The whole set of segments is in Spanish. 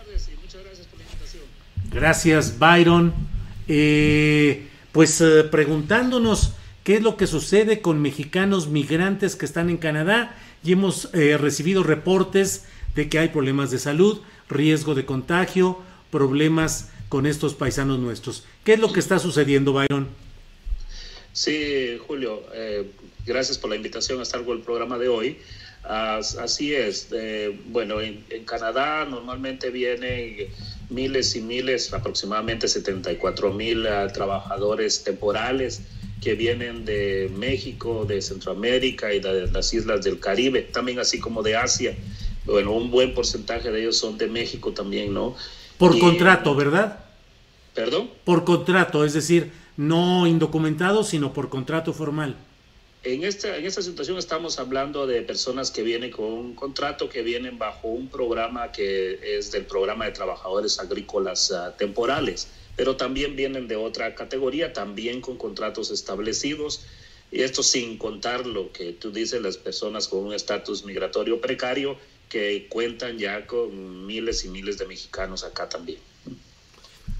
tardes y muchas gracias por la invitación. Gracias, Byron. Preguntándonos qué es lo que sucede con mexicanos migrantes que están en Canadá, y hemos recibido reportes de que hay problemas de salud, riesgo de contagio, problemas con estos paisanos nuestros. ¿Qué es lo que está sucediendo, Byron? Sí, Julio, gracias por la invitación a estar con el programa de hoy. Así es. En Canadá normalmente vienen miles y miles, aproximadamente 74,000 trabajadores temporales que vienen de México, de Centroamérica y de las islas del Caribe, también así como de Asia. Bueno, un buen porcentaje de ellos son de México también, ¿no? Por contrato, ¿verdad? ¿Perdón? Por contrato, es decir, no indocumentados, sino por contrato formal. En esta situación estamos hablando de personas que vienen con un contrato, que vienen bajo un programa que es del programa de trabajadores agrícolas temporales, pero también vienen de otra categoría, también con contratos establecidos, y esto sin contar lo que tú dices, las personas con un estatus migratorio precario que cuentan ya con miles y miles de mexicanos acá también.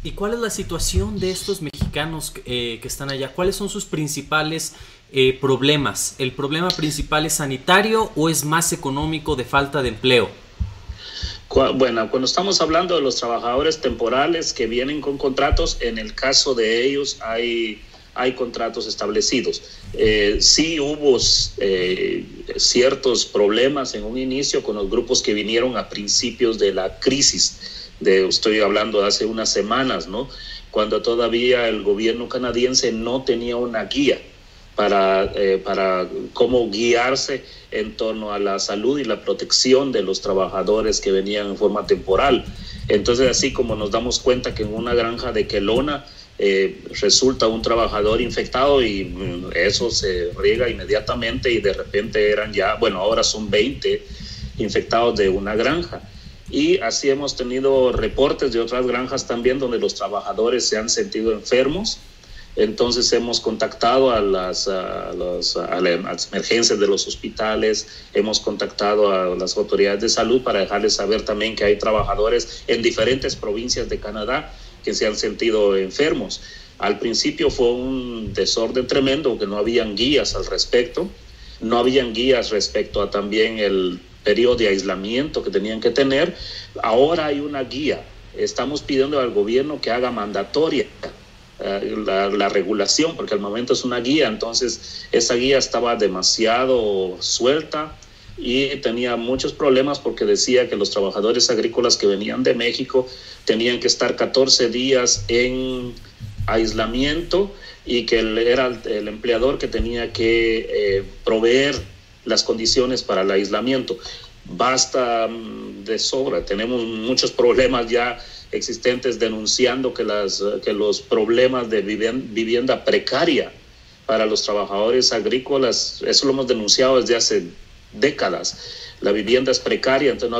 ¿Y cuál es la situación de estos mexicanos que están allá? ¿Cuáles son sus principales problemas? ¿El problema principal es sanitario o es más económico de falta de empleo? Bueno, cuando estamos hablando de los trabajadores temporales que vienen con contratos, en el caso de ellos hay contratos establecidos. Sí hubo ciertos problemas en un inicio con los grupos que vinieron a principios de la crisis. Estoy hablando de hace unas semanas, ¿no? Cuando todavía el gobierno canadiense no tenía una guía para cómo guiarse en torno a la salud y la protección de los trabajadores que venían en forma temporal. Entonces, así como nos damos cuenta que en una granja de Kelowna resulta un trabajador infectado y eso se riega inmediatamente y de repente ahora son 20 infectados de una granja. Y así hemos tenido reportes de otras granjas también donde los trabajadores se han sentido enfermos. Entonces hemos contactado a las emergencias de los hospitales, hemos contactado a las autoridades de salud para dejarles saber también que hay trabajadores en diferentes provincias de Canadá que se han sentido enfermos. Al principio fue un desorden tremendo, que no habían guías al respecto, no habían guías respecto a también el periodo de aislamiento que tenían que tener. Ahora hay una guía. Estamos pidiendo al gobierno que haga mandatoria la regulación, porque al momento es una guía, entonces esa guía estaba demasiado suelta y tenía muchos problemas porque decía que los trabajadores agrícolas que venían de México tenían que estar 14 días en aislamiento y que era el empleador que tenía que proveer las condiciones para el aislamiento. Basta de sobra, tenemos muchos problemas ya existentes denunciando que los problemas de vivienda precaria para los trabajadores agrícolas, eso lo hemos denunciado desde hace décadas. La vivienda es precaria, entonces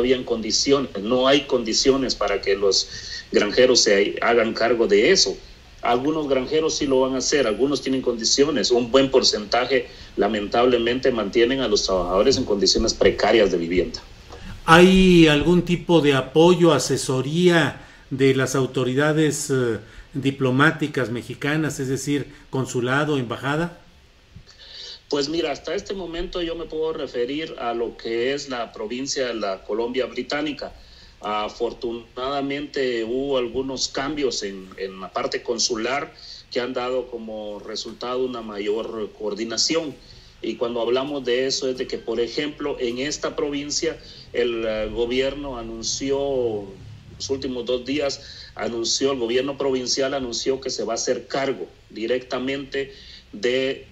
no hay condiciones para que los granjeros se hagan cargo de eso. Algunos granjeros sí lo van a hacer, algunos tienen condiciones, un buen porcentaje lamentablemente mantienen a los trabajadores en condiciones precarias de vivienda. ¿Hay algún tipo de apoyo, asesoría de las autoridades diplomáticas mexicanas, es decir, consulado, embajada? Pues mira, hasta este momento yo me puedo referir a lo que es la provincia de la Columbia Británica. Afortunadamente hubo algunos cambios en la parte consular que han dado como resultado una mayor coordinación. Y cuando hablamos de eso es de que, por ejemplo, en esta provincia el gobierno anunció, los últimos 2 días, el gobierno provincial anunció que se va a hacer cargo directamente de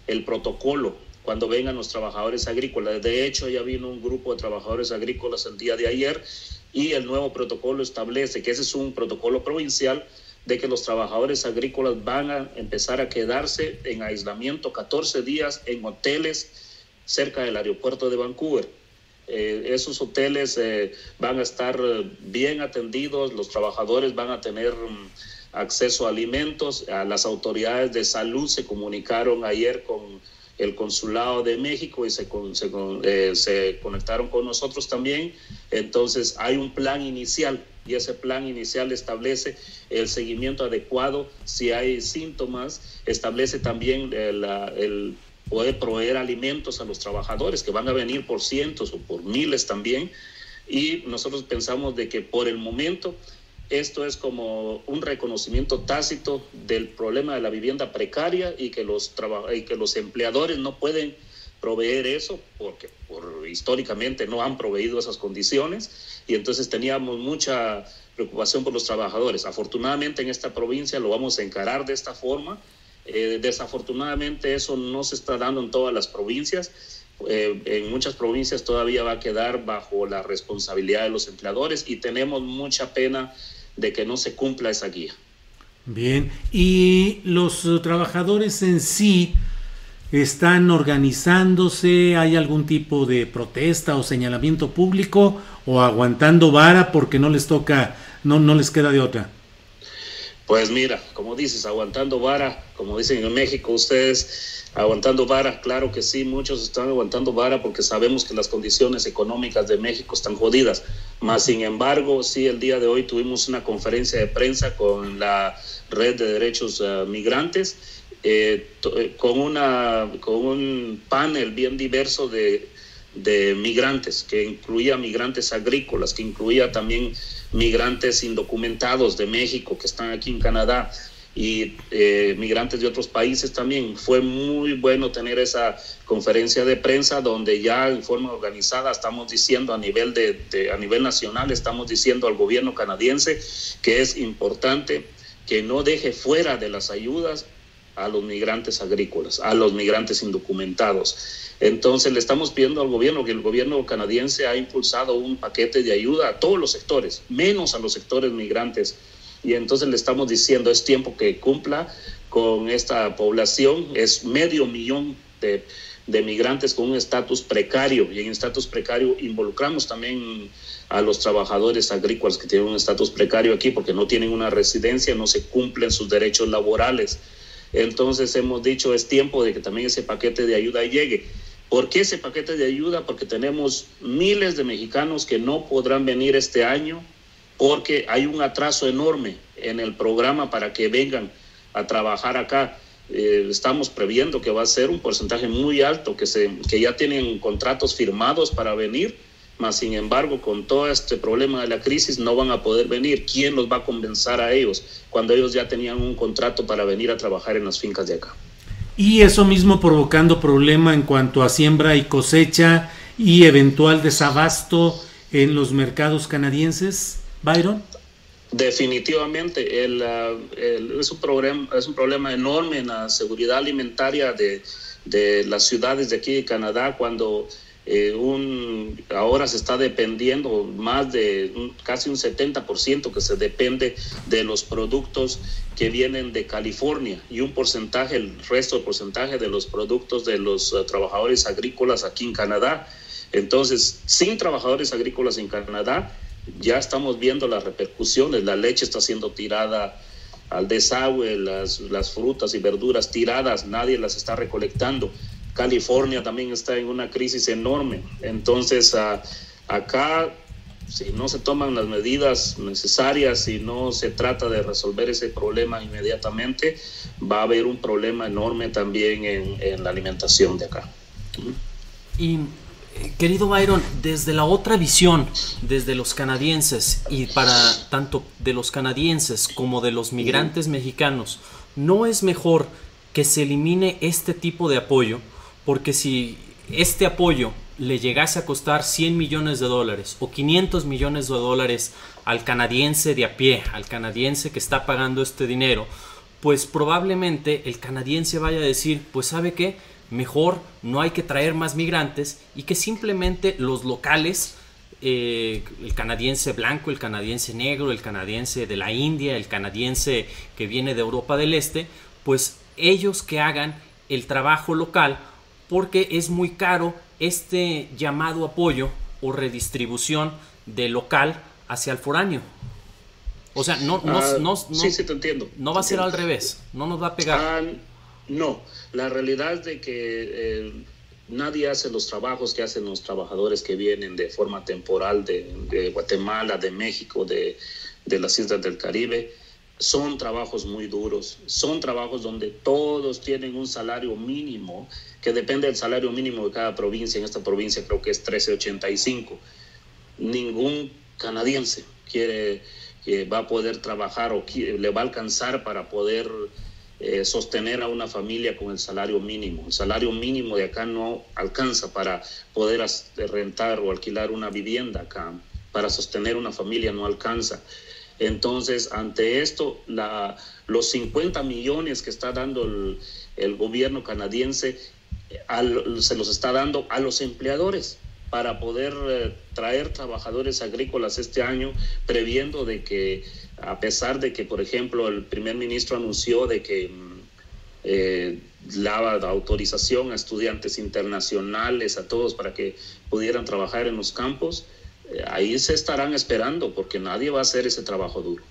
el protocolo cuando vengan los trabajadores agrícolas. De hecho, ya vino un grupo de trabajadores agrícolas el día de ayer y el nuevo protocolo establece que ese es un protocolo provincial de que los trabajadores agrícolas van a empezar a quedarse en aislamiento 14 días en hoteles cerca del aeropuerto de Vancouver. Esos hoteles van a estar bien atendidos, los trabajadores van a tener acceso a alimentos. Las autoridades de salud se comunicaron ayer con el Consulado de México y se conectaron con nosotros también. Entonces hay un plan inicial y ese plan inicial establece el seguimiento adecuado si hay síntomas, establece también el poder proveer alimentos a los trabajadores que van a venir por cientos o por miles también. Y nosotros pensamos de que por el momento esto es como un reconocimiento tácito del problema de la vivienda precaria y que los empleadores no pueden proveer eso porque históricamente no han proveído esas condiciones, y entonces teníamos mucha preocupación por los trabajadores. Afortunadamente en esta provincia lo vamos a encarar de esta forma. Desafortunadamente eso no se está dando en todas las provincias. En muchas provincias todavía va a quedar bajo la responsabilidad de los empleadores y tenemos mucha pena de que no se cumpla esa guía. Bien, ¿y los trabajadores en sí están organizándose? ¿Hay algún tipo de protesta o señalamiento público o aguantando vara porque no les toca, no les queda de otra? Pues mira, como dices, aguantando vara, como dicen en México ustedes, aguantando vara, claro que sí, muchos están aguantando vara porque sabemos que las condiciones económicas de México están jodidas. Más sin embargo, sí, el día de hoy tuvimos una conferencia de prensa con la Red de Derechos Migrantes, con un panel bien diverso de migrantes, que incluía migrantes agrícolas, que incluía también migrantes indocumentados de México que están aquí en Canadá y migrantes de otros países también. Fue muy bueno tener esa conferencia de prensa donde ya en forma organizada estamos diciendo a nivel nacional, estamos diciendo al gobierno canadiense que es importante que no deje fuera de las ayudas a los migrantes agrícolas, a los migrantes indocumentados. Entonces le estamos pidiendo al gobierno que el gobierno canadiense ha impulsado un paquete de ayuda a todos los sectores, menos a los sectores migrantes. Y entonces le estamos diciendo, es tiempo que cumpla con esta población. Es 500,000 de migrantes con un estatus precario, y en estatus precario involucramos también a los trabajadores agrícolas que tienen un estatus precario aquí porque no tienen una residencia, no se cumplen sus derechos laborales. Entonces hemos dicho, es tiempo de que también ese paquete de ayuda llegue. ¿Por qué ese paquete de ayuda? Porque tenemos miles de mexicanos que no podrán venir este año porque hay un atraso enorme en el programa para que vengan a trabajar acá. Estamos previendo que va a ser un porcentaje muy alto que ya tienen contratos firmados para venir, mas sin embargo con todo este problema de la crisis no van a poder venir. ¿Quién los va a compensar a ellos cuando ellos ya tenían un contrato para venir a trabajar en las fincas de acá? Y eso mismo provocando problema en cuanto a siembra y cosecha y eventual desabasto en los mercados canadienses, Byron. Definitivamente, es un problema enorme en la seguridad alimentaria de las ciudades de aquí de Canadá, cuando ahora se está dependiendo más de casi un 70% que se depende de los productos que vienen de California, y un porcentaje, el resto del porcentaje de los productos de los trabajadores agrícolas aquí en Canadá. Entonces, sin trabajadores agrícolas en Canadá, ya estamos viendo las repercusiones. La leche está siendo tirada al desagüe, las frutas y verduras tiradas, nadie las está recolectando. California también está en una crisis enorme. Entonces, acá, si no se toman las medidas necesarias, si no se trata de resolver ese problema inmediatamente, va a haber un problema enorme también en la alimentación de acá. Y querido Byron, desde la otra visión, desde los canadienses, y para tanto de los canadienses como de los migrantes mexicanos, ¿no es mejor que se elimine este tipo de apoyo? Porque si este apoyo le llegase a costar $100 millones o 500 millones de dólares al canadiense de a pie, al canadiense que está pagando este dinero, pues probablemente el canadiense vaya a decir, pues ¿sabe qué? Mejor no hay que traer más migrantes y que simplemente los locales, el canadiense blanco, el canadiense negro, el canadiense de la India, el canadiense que viene de Europa del Este, pues ellos que hagan el trabajo local, porque es muy caro este llamado apoyo o redistribución de local hacia el foráneo. O sea, Sí, te entiendo. No va a ser al revés, no nos va a pegar. No, la realidad es de que nadie hace los trabajos que hacen los trabajadores que vienen de forma temporal de Guatemala, de México, de las islas del Caribe. Son trabajos muy duros, son trabajos donde todos tienen un salario mínimo, que depende del salario mínimo de cada provincia. En esta provincia creo que es 13.85. Ningún canadiense que va a poder trabajar o le va a alcanzar para poder sostener a una familia con el salario mínimo. El salario mínimo de acá no alcanza para poder rentar o alquilar una vivienda acá. Para sostener una familia no alcanza. Entonces, ante esto, los 50 millones que está dando el gobierno canadiense se los está dando a los empleadores para poder traer trabajadores agrícolas este año, previendo de que, a pesar de que, por ejemplo, el primer ministro anunció de que la autorización a estudiantes internacionales, a todos, para que pudieran trabajar en los campos, ahí se estarán esperando, porque nadie va a hacer ese trabajo duro.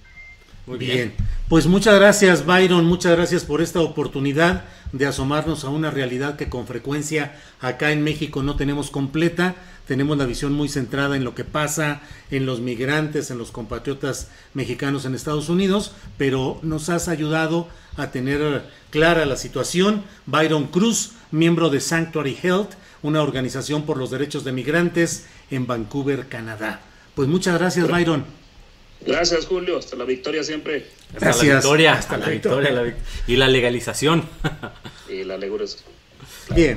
Muy bien. Pues muchas gracias, Byron, muchas gracias por esta oportunidad de asomarnos a una realidad que con frecuencia acá en México no tenemos completa. Tenemos la visión muy centrada en lo que pasa en los migrantes, en los compatriotas mexicanos en Estados Unidos, pero nos has ayudado a tener clara la situación. Byron Cruz, miembro de Sanctuary Health, una organización por los derechos de migrantes en Vancouver, Canadá. Pues muchas gracias, Byron. Gracias, Julio. Hasta la victoria siempre. Gracias. Hasta la victoria. Hasta la victoria. Y la legalización. Y la legalización. Bien.